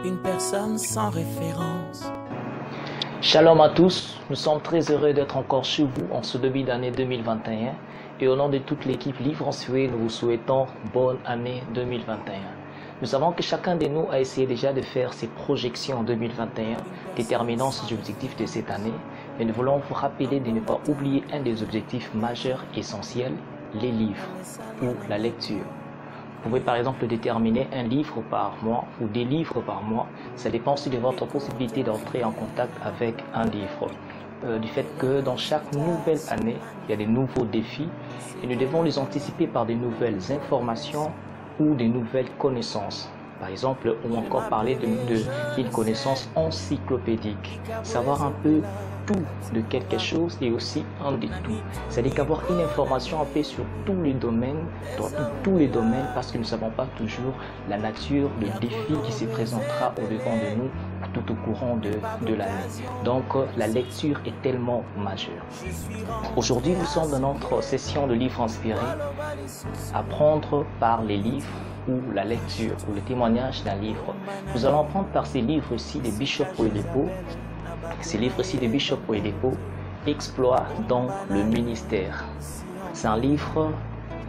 une personne sans référence. Shalom à tous, nous sommes très heureux d'être encore chez vous en ce début d'année 2021 et au nom de toute l'équipe Livre en Sué, nous vous souhaitons bonne année 2021. Nous savons que chacun de nous a essayé déjà de faire ses projections en 2021, déterminant ses objectifs de cette année, mais nous voulons vous rappeler de ne pas oublier un des objectifs majeurs essentiels, les livres ou la lecture. Vous pouvez par exemple déterminer un livre par mois ou des livres par mois. Ça dépend aussi de votre possibilité d'entrer en contact avec un livre. Du fait que dans chaque nouvelle année, il y a des nouveaux défis et nous devons les anticiper par des nouvelles informations ou des nouvelles connaissances. Par exemple, ou encore parler d'une connaissance encyclopédique. Savoir un peu tout de quelque chose et aussi un de tout. C'est-à-dire qu'avoir une information un peu sur tous les domaines, parce que nous ne savons pas toujours la nature, le défi qui se présentera au-devant de nous tout au courant de l'année. Donc, la lecture est tellement majeure. Aujourd'hui, nous sommes dans notre session de livres inspirés, apprendre par les livres ou la lecture ou le témoignage d'un livre. Nous allons apprendre par ces livres-ci de Bishop Oyedepo. Ces livres-ci de Bishop Oyedepo, Exploits dans le ministère. C'est un livre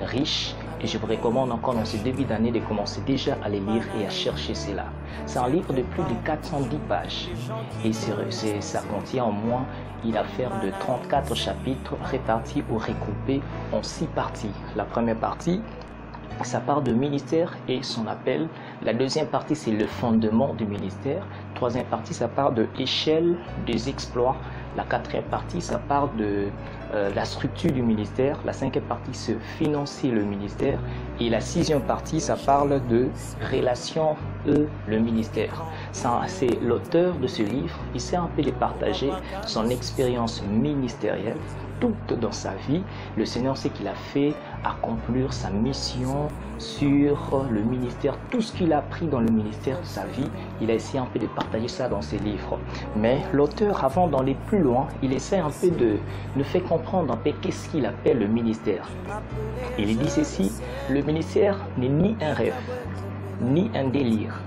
riche et je vous recommande encore dans ce début d'année de commencer déjà à les lire et à chercher cela. C'est un livre de plus de 410 pages et ça contient en moins une affaire de 34 chapitres répartis ou regroupés en 6 parties. La première partie, ça part de ministère et son appel. La deuxième partie, c'est le fondement du ministère. Troisième partie, ça part de l'échelle des exploits. La quatrième partie, ça part de la structure du ministère. La cinquième partie, c'est financer le ministère. Et la sixième partie, ça parle de relations le ministère. C'est l'auteur de ce livre. Il sait un peu de partager son expérience ministérielle. Toute dans sa vie, le Seigneur sait qu'il a fait accomplir sa mission sur le ministère, tout ce qu'il a appris dans le ministère de sa vie, il a essayé un peu de partager ça dans ses livres. Mais l'auteur, avant d'aller plus loin, il essaie un peu de nous faire comprendre un peu qu'est-ce qu'il appelle le ministère. Il dit ceci, le ministère n'est ni un rêve, ni un délire.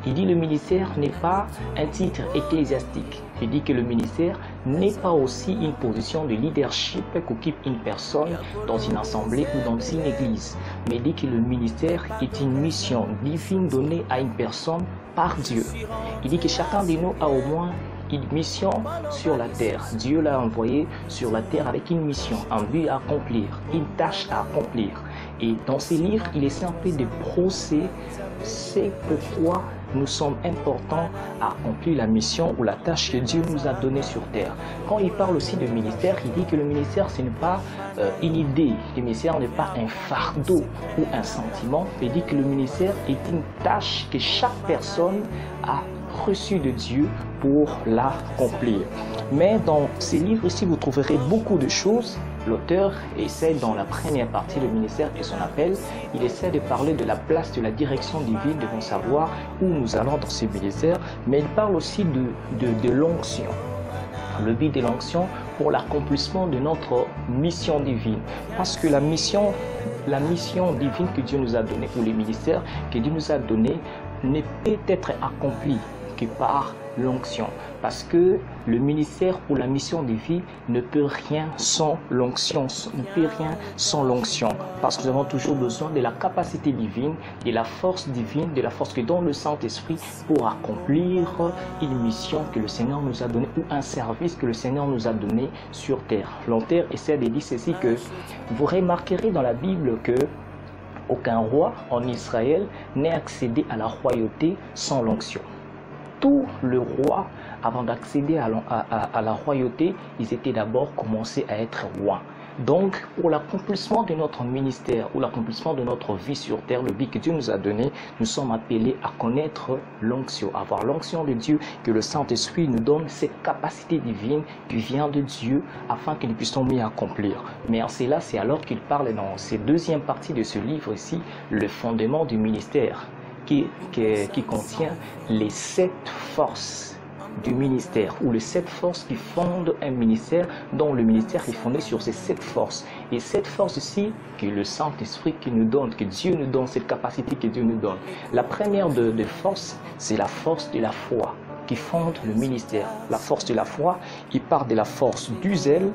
Il dit que le ministère n'est pas un titre ecclésiastique. Il dit que le ministère n'est pas aussi une position de leadership qu'occupe une personne dans une assemblée ou dans une église. Mais il dit que le ministère est une mission divine donnée à une personne par Dieu. Il dit que chacun de nous a au moins une mission sur la terre. Dieu l'a envoyé sur la terre avec une mission, un but à accomplir, une tâche à accomplir. Et dans ces livres, il essaie un peu de brosser c'est pourquoi nous sommes importants à accomplir la mission ou la tâche que Dieu nous a donnée sur terre. Quand il parle aussi de ministère, il dit que le ministère, ce n'est pas une idée. Le ministère n'est pas un fardeau ou un sentiment. Il dit que le ministère est une tâche que chaque personne a reçue de Dieu pour l'accomplir. Mais dans ces livres-ci, vous trouverez beaucoup de choses. L'auteur essaie dans la première partie, le ministère et son appel, il essaie de parler de la place de la direction divine, devant savoir où nous allons dans ce ministère, mais il parle aussi de l'onction. Le but de l'onction pour l'accomplissement de notre mission divine. Parce que la mission divine que Dieu nous a donnée, ou les ministères que Dieu nous a donnés, ne peut être accompli que par l'onction. Parce que le ministère ou la mission divine ne peut rien sans l'onction, ne peut rien sans l'onction. Parce que nous avons toujours besoin de la capacité divine, de la force divine, de la force que donne le Saint-Esprit pour accomplir une mission que le Seigneur nous a donnée ou un service que le Seigneur nous a donné sur terre. L'auteur essaie de dire ceci que vous remarquerez dans la Bible que aucun roi en Israël n'est accédé à la royauté sans l'onction. Tous les rois, avant d'accéder à la royauté, ils étaient d'abord commencés à être rois. Donc, pour l'accomplissement de notre ministère ou l'accomplissement de notre vie sur terre, le but que Dieu nous a donné, nous sommes appelés à connaître l'onction, avoir l'onction de Dieu, que le Saint-Esprit nous donne cette capacité divine qui vient de Dieu afin que nous puissions mieux accomplir. Mais en cela, c'est alors qu'il parle dans cette deuxième partie de ce livre ici, le fondement du ministère, qui contient les 7 forces du ministère, ou les 7 forces qui fondent un ministère, dont le ministère est fondé sur ces 7 forces. Et cette force ici, que le Saint-Esprit qui nous donne, que Dieu nous donne, cette capacité que Dieu nous donne. La première de force, c'est la force de la foi qui fonde le ministère. La force de la foi, il part de la force du zèle,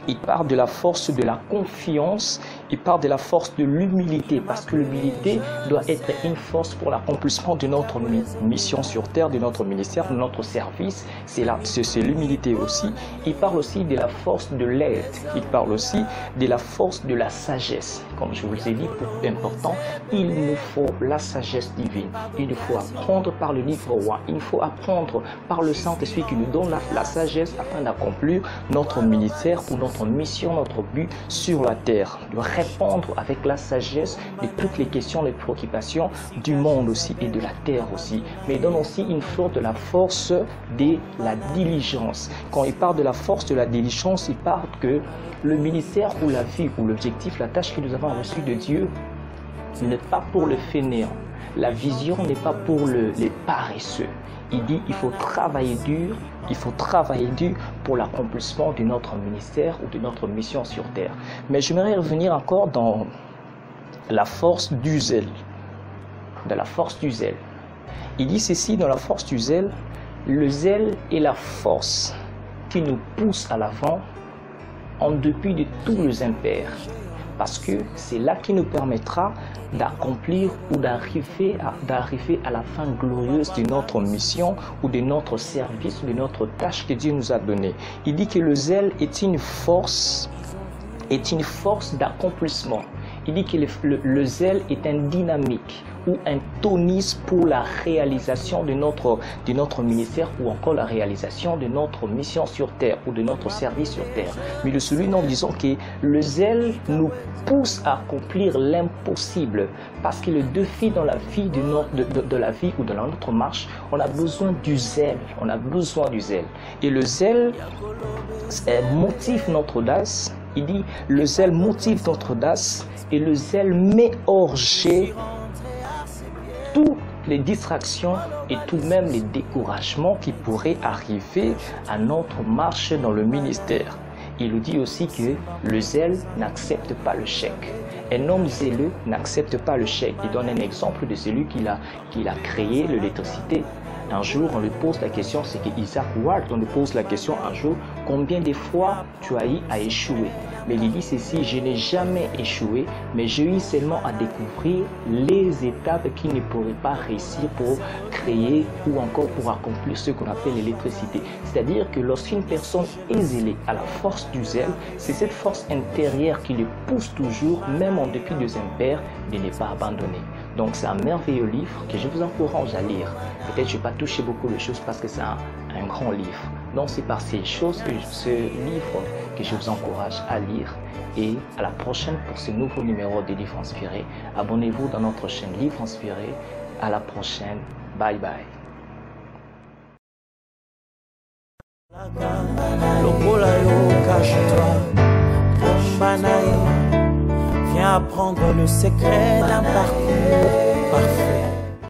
il part de la force de la confiance, il part de la force de l'humilité, parce que l'humilité doit être une force pour l'accomplissement de notre mission sur terre, de notre ministère, de notre service. C'est l'humilité aussi. Il parle aussi de la force de l'aide, il parle aussi de la force de la sagesse. Comme je vous ai dit, important, il nous faut la sagesse divine. Il nous faut apprendre par le livre roi, il nous faut apprendre par le Saint-Esprit qui nous donne la sagesse afin d'accomplir notre ministère ou notre mission, notre but sur la terre, de répondre avec la sagesse de toutes les questions, les préoccupations du monde aussi et de la terre aussi. Mais il donne aussi une force de la force de la diligence. Quand il parle de la force de la diligence, il parle que le ministère ou la vie ou l'objectif, la tâche que nous avons reçue de Dieu n'est pas pour le fainéant. La vision n'est pas pour les paresseux. Il dit il faut travailler dur, pour l'accomplissement de notre ministère ou de notre mission sur terre. Mais j'aimerais revenir encore dans la force du zèle. De la force du zèle. Il dit ceci dans la force du zèle, le zèle est la force qui nous pousse à l'avant en dépit de tous les impairs. Parce que c'est là qui nous permettra d'accomplir ou d'arriver à la fin glorieuse de notre mission ou de notre service ou de notre tâche que Dieu nous a donnée. Il dit que le zèle est une force d'accomplissement. Il dit que le zèle est un dynamique ou un tonus pour la réalisation de notre ministère ou encore la réalisation de notre mission sur terre ou de notre service sur terre. Mais de celui nous disons que le zèle nous pousse à accomplir l'impossible parce que le défi dans la vie de la vie ou de notre marche, on a besoin du zèle, on a besoin du zèle. Et le zèle motive notre audace. Il dit le zèle motive notre audace et le zèle met hors jeu toutes les distractions et tout de même les découragements qui pourraient arriver à notre marche dans le ministère. Il nous dit aussi que le zèle n'accepte pas le chèque. Un homme zéleux n'accepte pas le chèque. Il donne un exemple de celui qui a créé l'électricité. Un jour, on lui pose la question, c'est qu'Isaac Ward, on lui pose la question un jour, combien de fois tu as eu à échouer? Mais il dit ceci, je n'ai jamais échoué, mais j'ai eu seulement à découvrir les étapes qui ne pourraient pas réussir pour créer ou encore pour accomplir ce qu'on appelle l'électricité. C'est-à-dire que lorsqu'une personne est zélée à la force du zèle, c'est cette force intérieure qui le pousse toujours, même en dépit des impairs, de ne pas abandonner. Donc c'est un merveilleux livre que je vous encourage à lire. Peut-être je ne vais pas toucher beaucoup de choses parce que c'est un grand livre. Donc c'est par ces choses, ce livre, que je vous encourage à lire. Et à la prochaine pour ce nouveau numéro des livres inspirés. Abonnez-vous dans notre chaîne Livres Inspirés. À la prochaine. Bye bye. Viens apprendre le secret d'un parcours parfait.